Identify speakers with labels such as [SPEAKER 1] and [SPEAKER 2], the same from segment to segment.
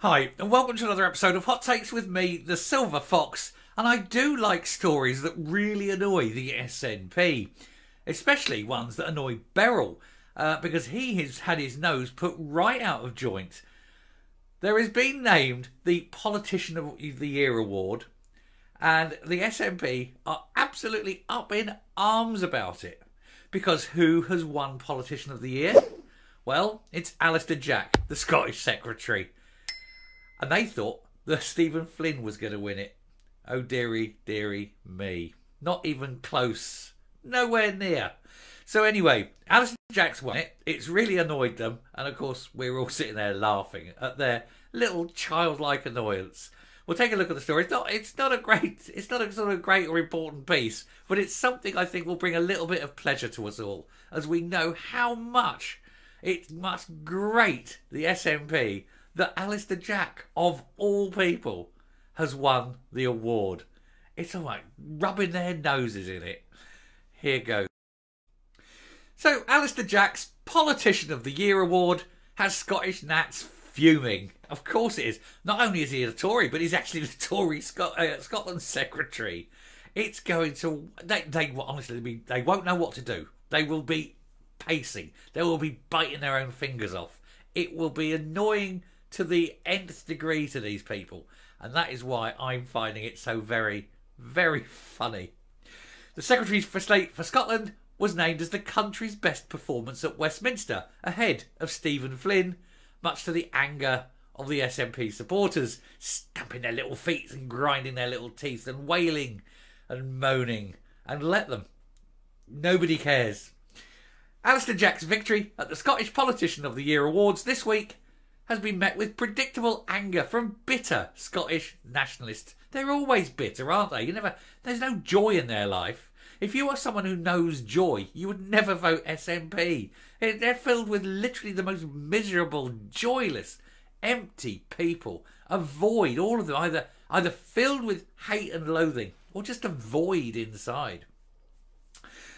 [SPEAKER 1] Hi, and welcome to another episode of Hot Takes with me, the Silver Fox. And I do like stories that really annoy the SNP, especially ones that annoy Beryl, because he has had his nose put right out of joint. There has been named the Politician of the Year award, and the SNP are absolutely up in arms about it. Because who has won Politician of the Year? Well, it's Alister Jack, the Scottish Secretary. And they thought that Stephen Flynn was going to win it. Oh dearie, dearie me. Not even close. Nowhere near. So anyway, Alister Jack's won it. It's really annoyed them. And of course, we're all sitting there laughing at their little childlike annoyance. We'll take a look at the story. It's not a sort of great or important piece, but it's something I think will bring a little bit of pleasure to us all, as we know how much it must grate the SNP that Alister Jack, of all people, has won the award. It's all like rubbing their noses in it. Here goes. So, Alister Jack's Politician of the Year award has Scottish Nats fuming. Of course it is. Not only is he a Tory, but he's actually the Tory Scotland Secretary. It's going to... They honestly, they won't know what to do. They will be pacing. They will be biting their own fingers off. It will be annoying to the nth degree to these people. And that is why I'm finding it so very, very funny. The Secretary for State for Scotland was named as the country's best performance at Westminster, ahead of Stephen Flynn, much to the anger of the SNP supporters, stamping their little feet and grinding their little teeth and wailing and moaning. And let them. Nobody cares. Alister Jack's victory at the Scottish Politician of the Year awards this week has been met with predictable anger from bitter Scottish nationalists. They're always bitter, aren't they? There's no joy in their life. If you are someone who knows joy, you would never vote SNP. They're filled with literally the most miserable, joyless, empty people. A void, all of them, either filled with hate and loathing, or just a void inside.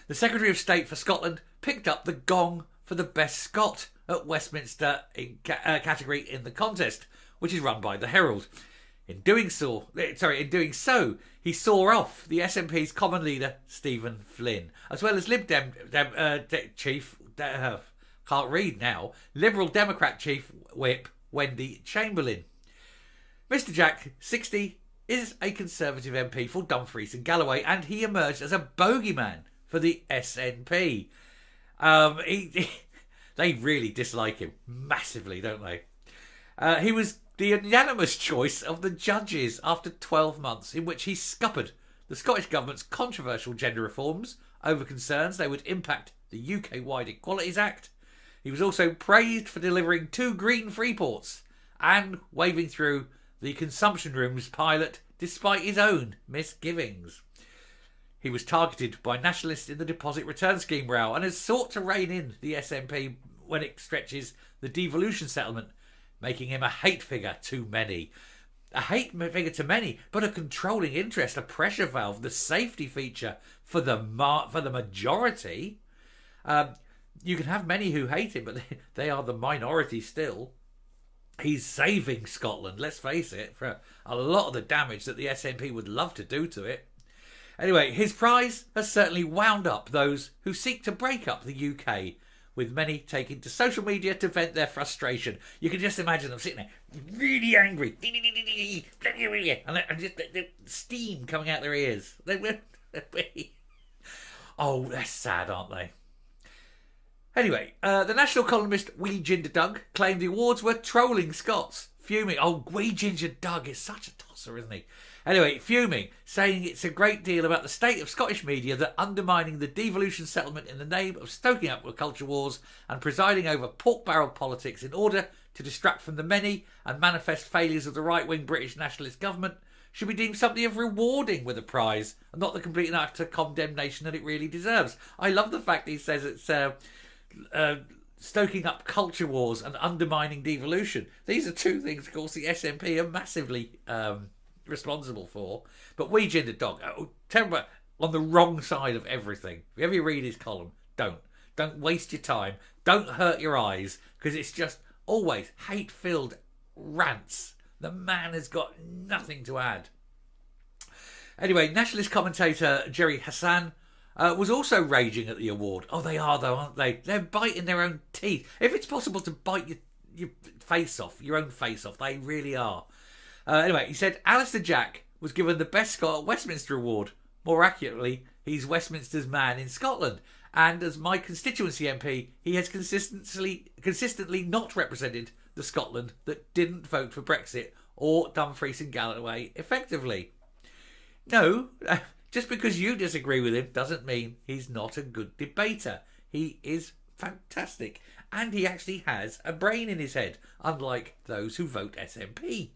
[SPEAKER 1] The Secretary of State for Scotland picked up the Gong for the Best Scot at Westminster category in the contest, which is run by the Herald. In doing so, he saw off the SNP's common leader Stephen Flynn, as well as Lib Dem chief can't read now, Liberal Democrat chief whip Wendy Chamberlain. Mr. Jack, 60, is a Conservative MP for Dumfries and Galloway, and he emerged as a bogeyman for the SNP. They really dislike him massively, don't they? He was the unanimous choice of the judges after 12 months, in which he scuppered the Scottish Government's controversial gender reforms over concerns they would impact the UK-wide Equalities Act. He was also praised for delivering 2 green freeports and waving through the consumption rooms pilot despite his own misgivings. He was targeted by nationalists in the deposit return scheme row and has sought to rein in the SNP when it stretches the devolution settlement, making him a hate figure to many. A hate figure to many, but a controlling interest, a pressure valve, the safety feature for the majority. You can have many who hate him, but they are the minority still. He's saving Scotland, let's face it, for a lot of the damage that the SNP would love to do to it. Anyway, his prize has certainly wound up those who seek to break up the UK, with many taking to social media to vent their frustration. You can just imagine them sitting there, really angry, and just the steam coming out their ears. Oh, they're sad, aren't they? Anyway, the national columnist Wee Ginger Doug claimed the awards were trolling Scots. Fuming. Oh, Wee Ginger Doug is such a tosser, isn't he? Anyway, fuming, saying it's a great deal about the state of Scottish media that undermining the devolution settlement in the name of stoking up culture wars and presiding over pork barrel politics in order to distract from the many and manifest failures of the right-wing British nationalist government should be deemed something of rewarding with a prize and not the complete and utter condemnation that it really deserves. I love the fact he says it's stoking up culture wars and undermining devolution. These are two things, of course, the SNP are massively responsible for. But Wee Ginger Dog, tell me about, on the wrong side of everything. If you ever read his column, don't waste your time. Don't hurt your eyes, because it's just always hate-filled rants. The man has got nothing to add. Anyway, nationalist commentator Jerry Hassan was also raging at the award. Oh, they are though, aren't they? They're biting their own teeth. If it's possible to bite your face off, your own face off, they really are. Anyway, he said Alister Jack was given the Best Scot at Westminster Award. More accurately, he's Westminster's man in Scotland. And as my constituency MP, he has consistently not represented the Scotland that didn't vote for Brexit or Dumfries and Galloway effectively. No, just because you disagree with him doesn't mean he's not a good debater. He is fantastic. And he actually has a brain in his head, unlike those who vote SNP.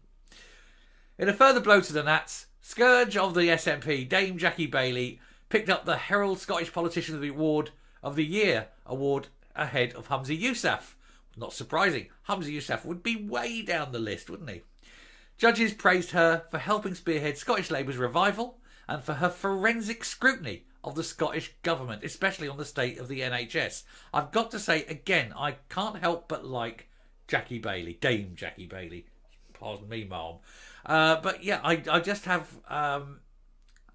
[SPEAKER 1] In a further blow to the Nats, scourge of the SNP, Dame Jackie Bailey, picked up the Herald Scottish Politician of the Year award ahead of Humza Yousaf. Not surprising, Humza Yousaf would be way down the list, wouldn't he? Judges praised her for helping spearhead Scottish Labour's revival and for her forensic scrutiny of the Scottish Government, especially on the state of the NHS. I've got to say, again, I can't help but like Jackie Bailey, Dame Jackie Bailey. Pardon me, Mom. But yeah, I just have...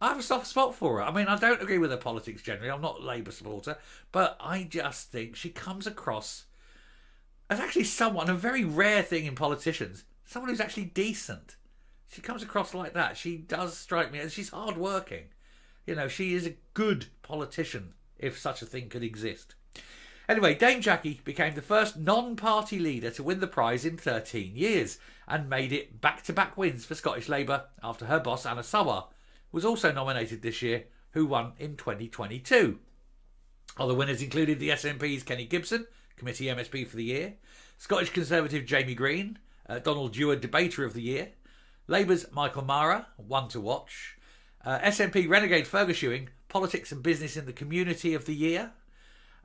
[SPEAKER 1] I have a soft spot for her. I mean, I don't agree with her politics generally. I'm not a Labour supporter. But I just think she comes across as actually someone, a very rare thing in politicians, someone who's actually decent. She comes across like that. She does strike me as she's hard-working. You know, she is a good politician, if such a thing could exist. Anyway, Dame Jackie became the first non-party leader to win the prize in 13 years and made it back-to-back wins for Scottish Labour after her boss, Anna Sawar, was also nominated this year, who won in 2022. Other winners included the SNP's Kenny Gibson, Committee MSP for the Year, Scottish Conservative Jamie Green, Donald Dewar Debater of the Year, Labour's Michael Mara, one to watch, SNP Renegade Fergus Ewing, Politics and Business in the Community of the Year.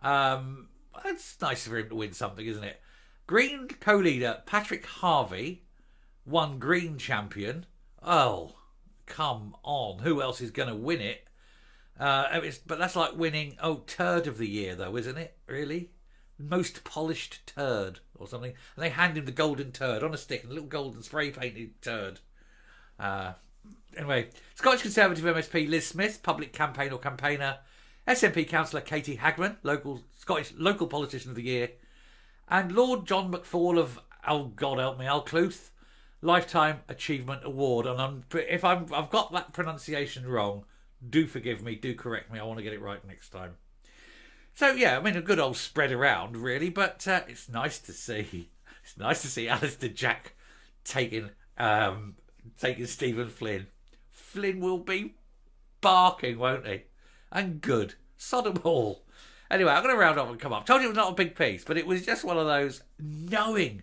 [SPEAKER 1] It's nice for him to win something, isn't it? Green co-leader Patrick Harvey won Green Champion. Oh, come on. Who else is going to win it? But that's like winning, Turd of the Year, though, isn't it? Really? Most polished turd or something. And they hand him the golden turd on a stick, and a little golden spray-painted turd. Anyway, Scottish Conservative MSP Liz Smith, Public Campaign or Campaigner. SNP Councillor Katie Hagman, Scottish Local Politician of the Year. And Lord John McFall of, God help me, Alcluth, Lifetime Achievement Award. And if I've got that pronunciation wrong, do forgive me, do correct me. I want to get it right next time. So yeah, I mean, a good old spread around, really. But it's nice to see. It's nice to see Alister Jack taking Stephen Flynn. Flynn will be barking, won't he? And good. Sod 'em all. Anyway, I'm going to round off and come up. Told you it was not a big piece, but it was just one of those knowing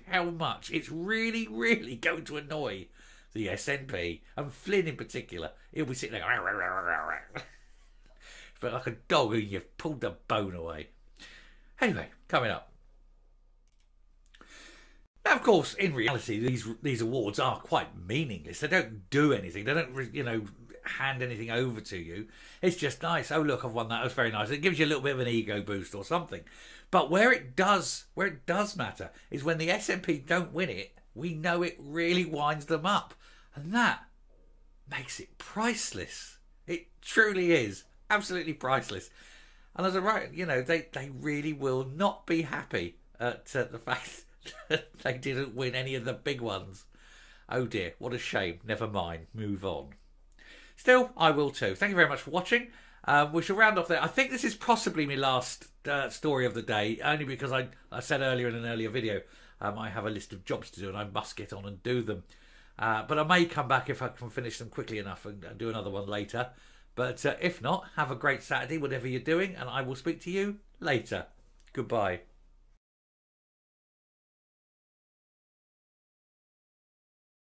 [SPEAKER 1] how much it's really, really going to annoy the SNP, and Flynn in particular. He'll be sitting there, but like a dog who you've pulled the bone away. Anyway, coming up. Now, of course, in reality, these awards are quite meaningless. They don't do anything. They don't, hand anything over to you. It's just nice. Oh, look, I've won that. It was very nice. It gives you a little bit of an ego boost or something. But where it does matter is when the SNP don't win it, we know it really winds them up. And that makes it priceless. It truly is. Absolutely priceless. And as a right, they really will not be happy at the fact that they didn't win any of the big ones. Oh dear, what a shame. Never mind. Move on. Still, I will too. Thank you very much for watching. We shall round off there. I think this is possibly my last story of the day, only because I said earlier in an earlier video, I have a list of jobs to do and I must get on and do them. But I may come back if I can finish them quickly enough and do another one later. But if not, have a great Saturday, whatever you're doing, and I will speak to you later. Goodbye.